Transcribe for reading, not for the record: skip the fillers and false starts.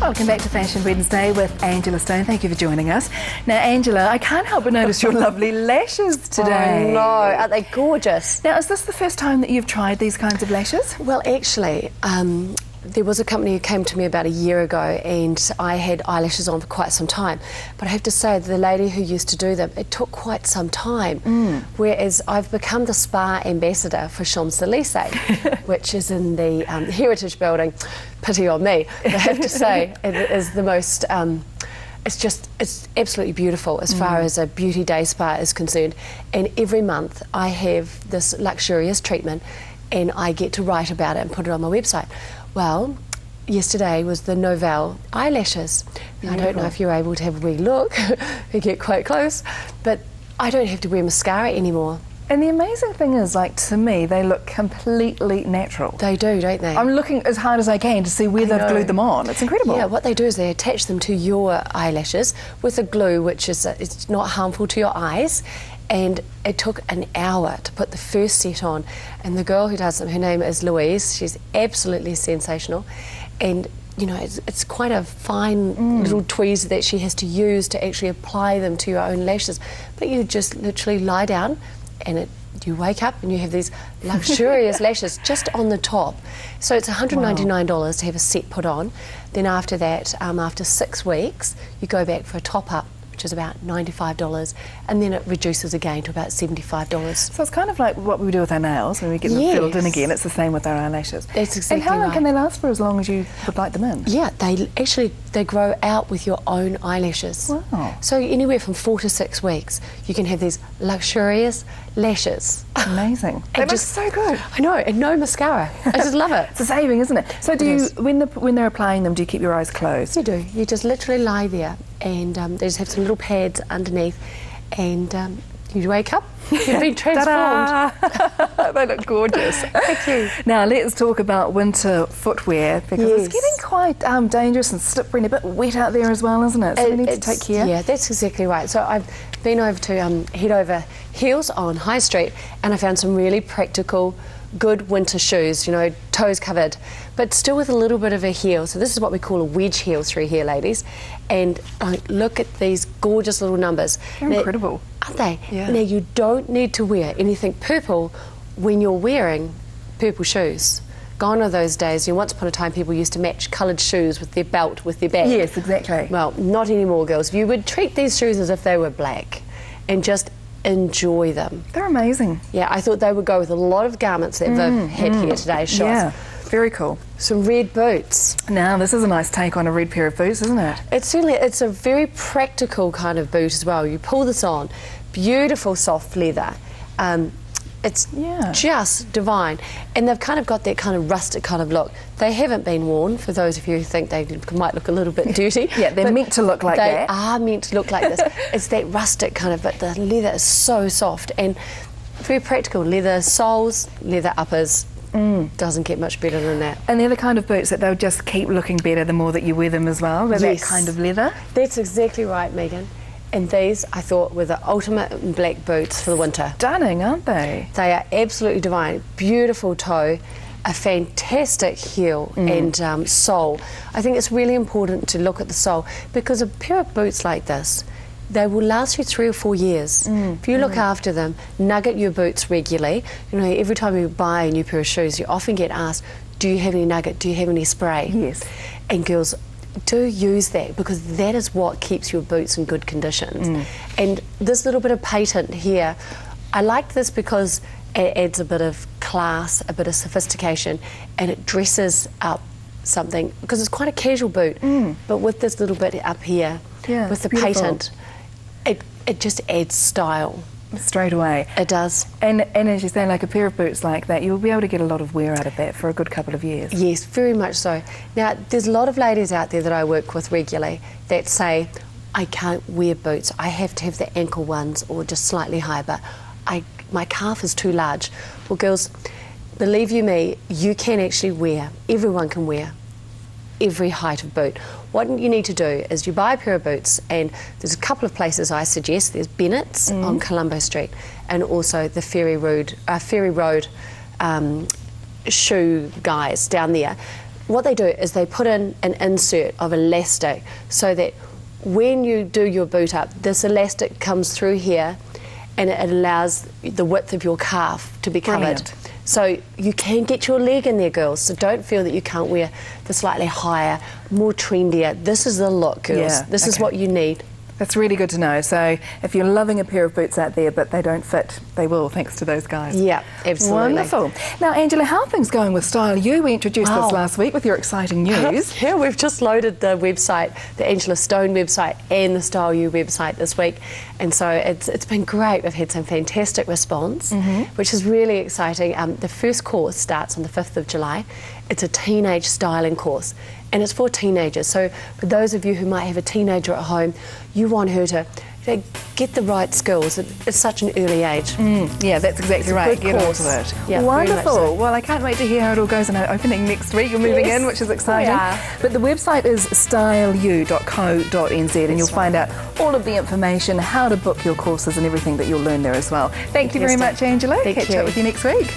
Welcome back to Fashion Wednesday with Angela Stone. Thank you for joining us. Now, Angela, I can't help but notice your lovely lashes today. Oh, no, aren't they gorgeous? Now, is this the first time that you've tried these kinds of lashes? Well, actually, there was a company who came to me about a year ago and I had eyelashes on for quite some time. But I have to say, the lady who used to do them, it took quite some time. Whereas I've become the spa ambassador for Champs-Élysées, which is in the Heritage Building. Pity on me. But I have to say, it is the most... it's absolutely beautiful as far as a beauty day spa is concerned. And every month I have this luxurious treatment and I get to write about it and put it on my website. Well, yesterday was the Novell eyelashes. I don't know if you're able to have a wee look and get quite close, but I don't have to wear mascara anymore. And the amazing thing is, like, to me, they look completely natural. They do, don't they? I'm looking as hard as I can to see where they've glued them on. It's incredible. Yeah, what they do is they attach them to your eyelashes with a glue which is it's not harmful to your eyes. And it took an hour to put the first set on. And the girl who does them, her name is Louise. She's absolutely sensational. And, you know, it's quite a fine little tweeze that she has to use to actually apply them to your own lashes. But you just literally lie down and you wake up and you have these luxurious lashes just on the top. So it's $199 to have a set put on. Then after that, after 6 weeks, you go back for a top-up, which is about $95, and then it reduces again to about $75. So it's kind of like what we do with our nails when we get them filled in again. It's the same with our eyelashes. That's exactly right. And how long right. can they last for? As long as you would like them in? Yeah, they grow out with your own eyelashes. Wow. So anywhere from 4 to 6 weeks, you can have these luxurious lashes. Amazing. They look so good. I know, and no mascara. I just love it. It's a saving, isn't it? So do you, when they're applying them, do you keep your eyes closed? You do. You just literally lie there and they just have some little pads underneath and you wake up, you've been transformed. They look gorgeous. Thank you. Now let's talk about winter footwear because it's getting quite dangerous and slippery and a bit wet out there as well, isn't it? So we need to take care. Yeah, that's exactly right. So I've been over to Head Over Heels on High Street and I found some really practical, good winter shoes, you know, toes covered, but still with a little bit of a heel. So this is what we call a wedge heel through here, ladies. And look at these gorgeous little numbers. They're incredible. Aren't they? Yeah. Now, you don't need to wear anything purple when you're wearing purple shoes. Gone are those days. You know, once upon a time, people used to match coloured shoes with their belt, with their bag. Yes, exactly. Well, not anymore, girls. You would treat these shoes as if they were black and just enjoy them. They're amazing. Yeah, I thought they would go with a lot of garments that Viv had here today. Show Yeah, us. very cool. Some red boots. Now, this is a nice take on a red pair of boots, isn't it? It's a very practical kind of boot as well. You pull this on, beautiful soft leather. It's just divine. And they've kind of got that kind of rustic kind of look. They haven't been worn, for those of you who think they might look a little bit dirty. Yeah, they're meant to look like that. They are meant to look like this. It's that rustic kind of, but the leather is so soft and very practical. Leather soles, leather uppers. Doesn't get much better than that. And they're the kind of boots that they'll just keep looking better the more that you wear them as well. They're that kind of leather. That's exactly right, Megan. And these, I thought, were the ultimate black boots for the winter. Stunning, aren't they? They are absolutely divine. Beautiful toe, a fantastic heel and sole. I think it's really important to look at the sole because a pair of boots like this, they will last you 3 or 4 years. If you look after them, nugget your boots regularly. You know, every time you buy a new pair of shoes, you often get asked, do you have any nugget? Do you have any spray? Yes. And girls, do use that because that is what keeps your boots in good conditions. And this little bit of patent here, I like this because it adds a bit of class, a bit of sophistication, and it dresses up something because it's quite a casual boot. But with this little bit up here, with the patent, it just adds style. Straight away. It does. And as you say, like a pair of boots like that, you'll be able to get a lot of wear out of that for a good couple of years. Yes, very much so. Now, there's a lot of ladies out there that I work with regularly that say, I can't wear boots. I have to have the ankle ones or just slightly higher, but my calf is too large. Well, girls, believe you me, you can actually wear, everyone can wear every height of boot. What you need to do is you buy a pair of boots, and there's a couple of places I suggest. There's Bennett's on Colombo Street and also the Ferry Road shoe guys down there. what they do is they put in an insert of elastic so that when you do your boot up, this elastic comes through here and it allows the width of your calf to be covered. Brilliant. So you can get your leg in there, girls, so don't feel that you can't wear the slightly higher, more trendier. This is the look, girls. Yeah, this is what you need. That's really good to know. So if you're loving a pair of boots out there but they don't fit, they will, thanks to those guys. Yeah, absolutely. Wonderful. Now, Angela, how are things going with Style U? We introduced this last week with your exciting news. Yeah, we've just loaded the website, the Angela Stone website and the Style U website this week. And so it's been great. We've had some fantastic response, which is really exciting. The first course starts on the 5th of July. It's a teenage styling course, and it's for teenagers. So for those of you who might have a teenager at home, you want her to get the right skills at such an early age. Yeah, that's exactly right. Get onto it. Yeah, wonderful. so. Well, I can't wait to hear how it all goes in our opening next week. You're moving in, which is exciting. But the website is styleu.co.nz, and you'll find out all of the information, how to book your courses and everything that you'll learn there as well. Thank you very much, Angela. Thank you. Catch up with you next week.